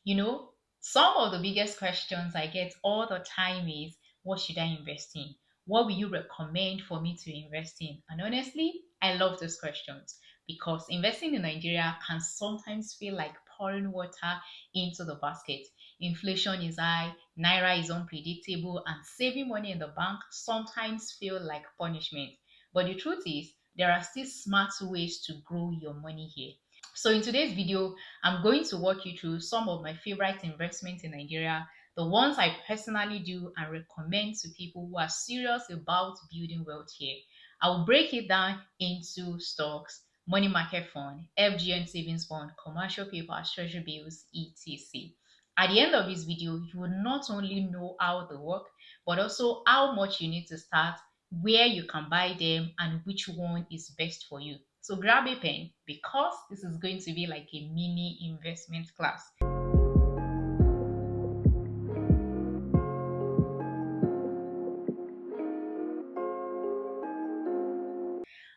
You know, some of the biggest questions I get all the time is what should I invest in? What will you recommend for me to invest in? And honestly, I love those questions because investing in Nigeria can sometimes feel like pouring water into the basket. Inflation is high, naira is unpredictable, and saving money in the bank sometimes feel like punishment. But the truth is, there are still smart ways to grow your money here. So in today's video, I'm going to walk you through some of my favorite investments in Nigeria, the ones I personally do and recommend to people who are serious about building wealth here. I will break it down into stocks, money market fund, FGN Savings Bond, commercial papers, treasury bills, etc. At the end of this video, you will not only know how they work, but also how much you need to start, where you can buy them, and which one is best for you. So grab a pen because this is going to be like a mini investment class.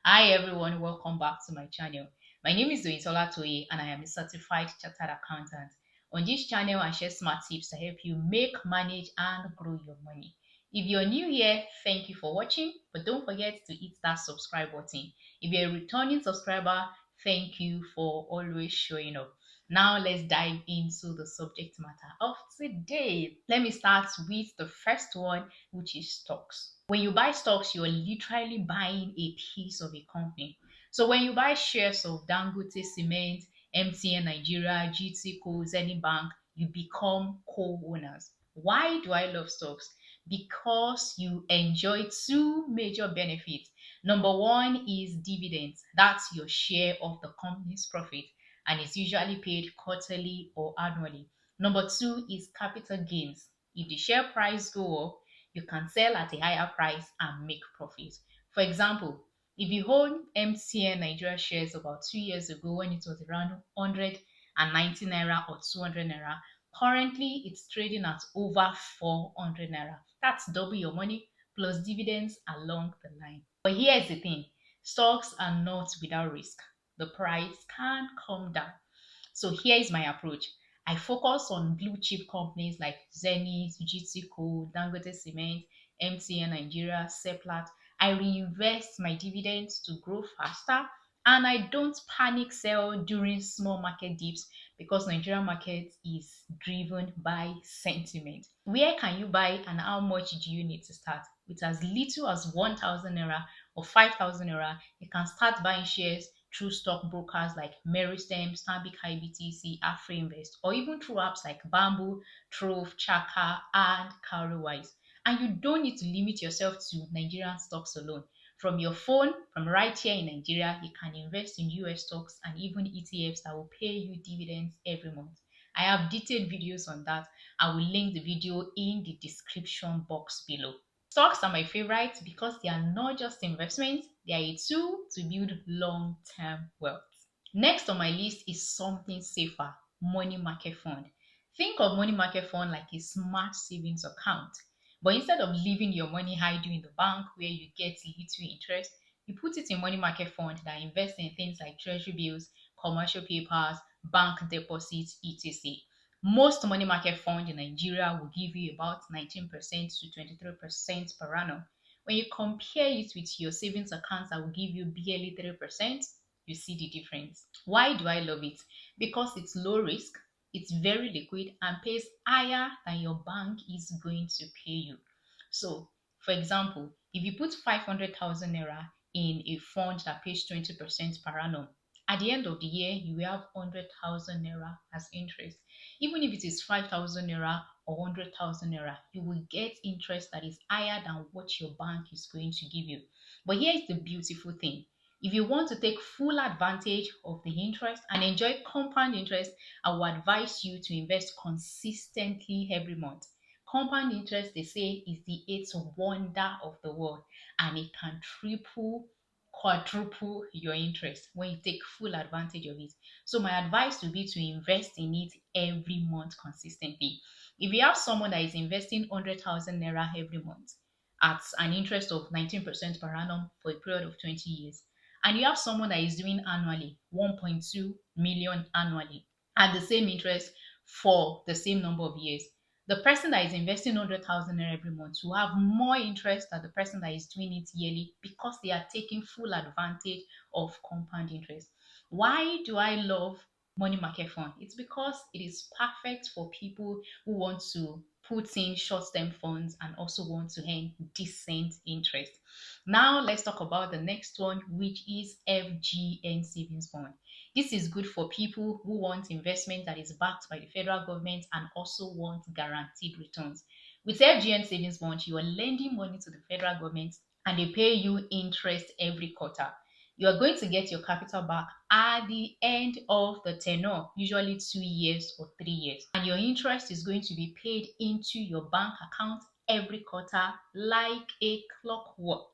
Hi everyone, welcome back to my channel. My name is Dointola Toye and I am a certified chartered accountant. On this channel, I share smart tips to help you make, manage, and grow your money. If you're new here, thank you for watching, but don't forget to hit that subscribe button. If you're a returning subscriber, thank you for always showing up. Now let's dive into the subject matter of today. Let me start with the first one, which is stocks. When you buy stocks, you're literally buying a piece of a company. So when you buy shares of Dangote Cement, MTN Nigeria, GTCO, Zenith Bank, you become co-owners. Why do I love stocks? Because you enjoy two major benefits. Number one is dividends. That's your share of the company's profit, and it's usually paid quarterly or annually. Number two is capital gains. If the share price go up, you can sell at a higher price and make profit. For example, if you hold MTN Nigeria shares about 2 years ago when it was around 190 naira or 200 naira, currently it's trading at over 400 naira. That's double your money plus dividends along the line. But here's the thing, stocks are not without risk. The price can come down. So here is my approach. I focus on blue chip companies like Zenith, GTCO, Dangote Cement, MTN Nigeria, Seplat. I reinvest my dividends to grow faster and I don't panic sell during small market dips because Nigerian market is driven by sentiment. Where can you buy and how much do you need to start? With as little as 1,000 naira or 5,000 naira, you can start buying shares through stockbrokers like Meristem, Stanbic IBTC, AfriInvest, or even through apps like Bamboo, Trove, Chaka, and Cowrywise. And you don't need to limit yourself to Nigerian stocks alone. From your phone, from right here in Nigeria, you can invest in US stocks and even ETFs that will pay you dividends every month. I have detailed videos on that. I will link the video in the description box below. Stocks are my favorite because they are not just investments, they are a tool to build long-term wealth. Next on my list is something safer, money market fund. Think of money market fund like a smart savings account. But instead of leaving your money hiding in the bank where you get little interest, you put it in money market fund that invests in things like treasury bills, commercial papers, bank deposits, etc. Most money market funds in Nigeria will give you about 19% to 23% per annum. When you compare it with your savings accounts that will give you barely 3%, you see the difference. Why do I love it? Because it's low risk, it's very liquid, and pays higher than your bank is going to pay you. So, for example, if you put 500,000 naira in a fund that pays 20% per annum, at the end of the year, you will have 100,000 naira as interest. Even if it is 5,000 naira or 100,000 naira, you will get interest that is higher than what your bank is going to give you. But here is the beautiful thing. If you want to take full advantage of the interest and enjoy compound interest, I would advise you to invest consistently every month. Compound interest, they say, is the eighth wonder of the world and it can triple, quadruple your interest when you take full advantage of it. So my advice would be to invest in it every month consistently. If you have someone that is investing 100,000 naira every month at an interest of 19% per annum for a period of 20 years, and you have someone that is doing annually 1.2 million annually at the same interest for the same number of years. The person that is investing 100,000 naira every month will have more interest than the person that is doing it yearly because they are taking full advantage of compound interest. Why do I love money market fund? It's because it is perfect for people who want to put in short-term funds and also want to earn decent interest. Now let's talk about the next one, which is FGN Savings Bond. This is good for people who want investment that is backed by the federal government and also want guaranteed returns. With FGN Savings Bond, you are lending money to the federal government and they pay you interest every quarter. You are going to get your capital back at the end of the tenure, usually 2 years or 3 years. And your interest is going to be paid into your bank account every quarter like a clockwork.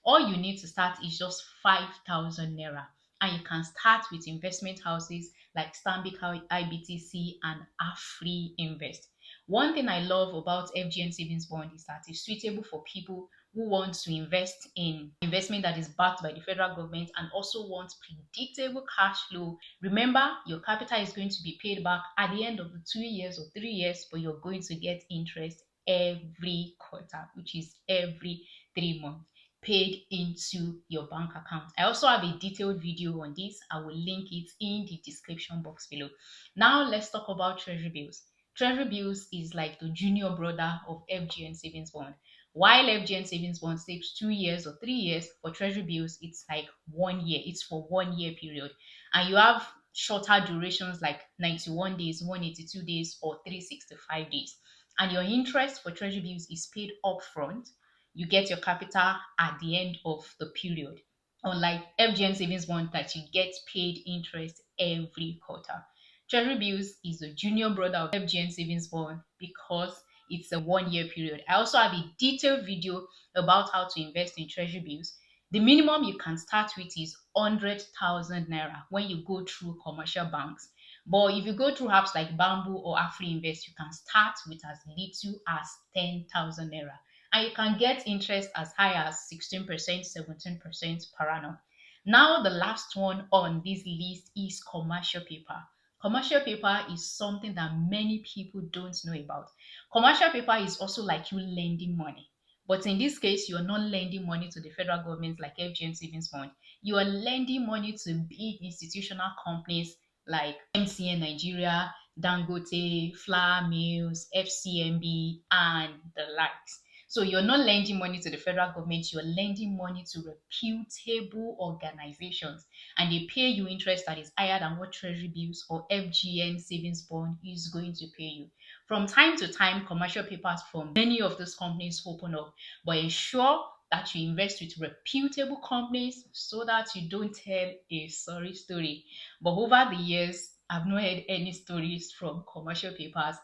All you need to start is just 5,000 naira. And you can start with investment houses like Stanbic IBTC and Afri Invest. One thing I love about FGN Savings Bond is that it's suitable for people who want to invest in investment that is backed by the federal government and also want predictable cash flow. Remember, your capital is going to be paid back at the end of the 2 years or 3 years, but you're going to get interest every quarter, which is every 3 months paid into your bank account. I also have a detailed video on this. I will link it in the description box below. Now let's talk about Treasury bills. Treasury bills is like the junior brother of FGN Savings Bond. While FGN Savings Bond takes 2 years or 3 years, for Treasury bills, it's like 1 year. It's for 1 year period. And you have shorter durations like 91 days, 182 days, or 365 days. And your interest for Treasury bills is paid upfront. You get your capital at the end of the period. Unlike FGN Savings Bond that you get paid interest every quarter. Treasury bills is the junior brother of FGN Savings Bond because it's a 1 year period. I also have a detailed video about how to invest in Treasury bills. The minimum you can start with is 100,000 naira when you go through commercial banks. But if you go through apps like Bamboo or Afri Invest, you can start with as little as 10,000 naira. And you can get interest as high as 16%, 17% per annum. Now, the last one on this list is commercial paper. Commercial paper is something that many people don't know about. Commercial paper is also like you lending money. But in this case, you are not lending money to the federal government like FGN Savings Bond. You are lending money to big institutional companies like MCN Nigeria, Dangote, Flour Mills, FCMB, and the likes. So you're not lending money to the federal government, you're lending money to reputable organizations and they pay you interest that is higher than what Treasury bills or FGN Savings Bond is going to pay you. From time to time, commercial papers from many of these companies open up, but ensure that you invest with reputable companies so that you don't tell a sorry story. But over the years, I've not heard any stories from commercial papers.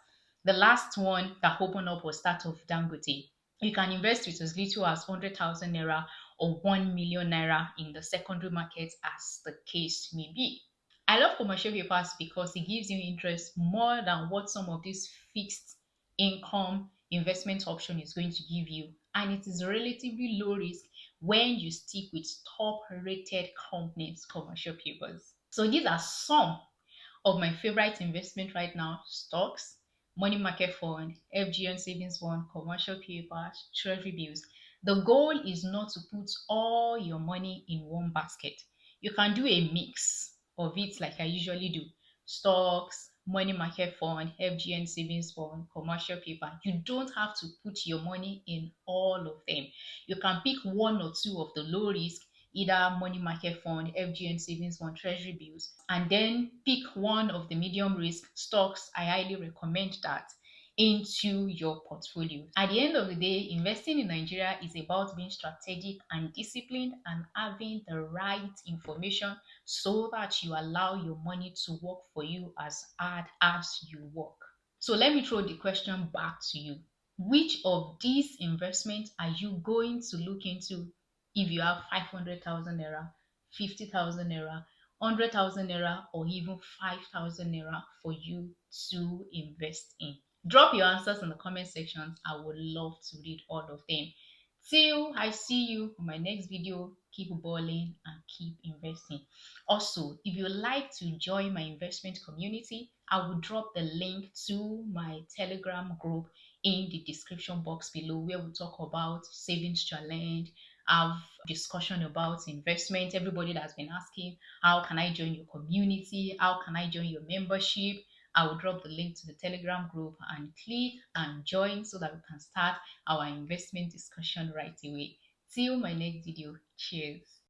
The last one that opened up was that of Dangote. You can invest with as little as 100,000 naira or 1 million naira in the secondary market as the case may be. I love commercial papers because it gives you interest more than what some of these fixed income investment option is going to give you, and it is relatively low risk when you stick with top rated companies commercial papers. So these are some of my favorite investment right now: stocks, money market fund, FGN savings fund, commercial papers, treasury bills. The goal is not to put all your money in one basket. You can do a mix of it like I usually do: stocks, money market fund, FGN savings fund, commercial paper. You don't have to put your money in all of them. You can pick one or two of the low risk, either money market fund, FGN savings fund, treasury bills, and then pick one of the medium risk stocks. I highly recommend that into your portfolio. At the end of the day, investing in Nigeria is about being strategic and disciplined and having the right information so that you allow your money to work for you as hard as you work. So let me throw the question back to you. Which of these investments are you going to look into if you have 500,000 naira, 50,000 naira, 100,000 naira, or even 5,000 naira for you to invest in? Drop your answers in the comment section. I would love to read all of them. Till I see you on my next video, keep balling and keep investing. Also, if you like to join my investment community, I will drop the link to my Telegram group in the description box below, where we talk about savings challenge, have discussion about investment. Everybody that's been asking, how can I join your community? How can I join your membership? I will drop the link to the Telegram group and click and join so that we can start our investment discussion right away. Till my next video. Cheers.